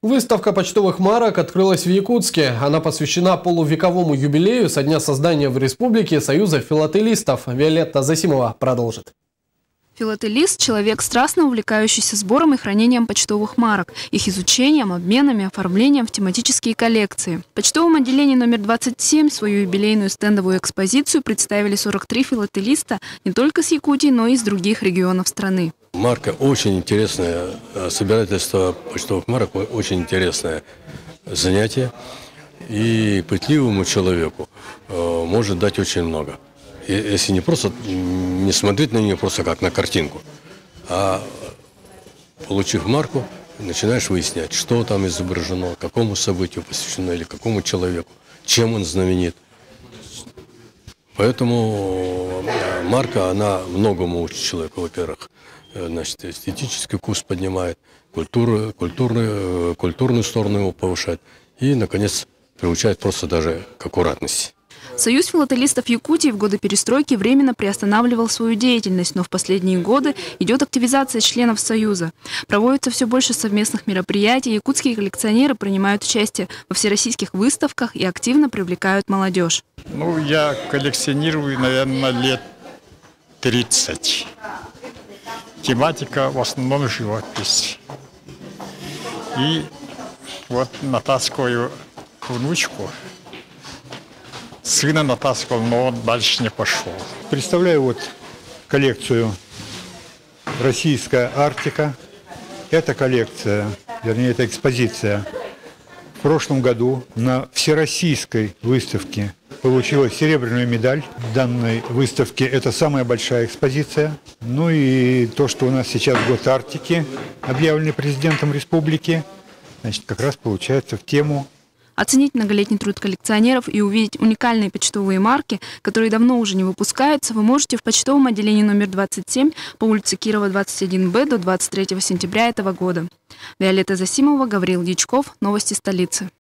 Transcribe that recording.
Выставка почтовых марок открылась в Якутске. Она посвящена полувековому юбилею со дня создания в республике Союза филателистов. Виолетта Засимова продолжит. Филателист – человек, страстно увлекающийся сбором и хранением почтовых марок, их изучением, обменами, оформлением в тематические коллекции. В почтовом отделении номер 27 свою юбилейную стендовую экспозицию представили 43 филателиста не только с Якутии, но и из других регионов страны. Марка очень интересная, собирательство почтовых марок очень интересное занятие. И пытливому человеку может дать очень много. Если не просто не смотреть на нее просто как на картинку, а получив марку, начинаешь выяснять, что там изображено, какому событию посвящено или какому человеку, чем он знаменит. Поэтому марка, она многому учит человека, во-первых, значит, эстетический вкус поднимает, культурную сторону его повышает и, наконец, приучает просто даже к аккуратности. Союз филателистов Якутии в годы перестройки временно приостанавливал свою деятельность, но в последние годы идет активизация членов Союза. Проводится все больше совместных мероприятий, якутские коллекционеры принимают участие во всероссийских выставках и активно привлекают молодежь. Я коллекционирую, наверное, лет 30. Тематика в основном живопись. И вот натаскиваю внучку. Сына натаскивал, но он дальше не пошел. Представляю коллекцию «Российская Арктика». Эта коллекция, вернее, эта экспозиция в прошлом году на всероссийской выставке получила серебряную медаль. В данной выставке это самая большая экспозиция. Ну и то, что у нас сейчас год Арктики, объявленный президентом республики, значит, как раз получается в тему. Оценить многолетний труд коллекционеров и увидеть уникальные почтовые марки, которые давно уже не выпускаются, вы можете в почтовом отделении номер 27 по улице Кирова, 21Б до 23 сентября этого года. Виолетта Засимова, Гавриил Дьячков. Новости столицы.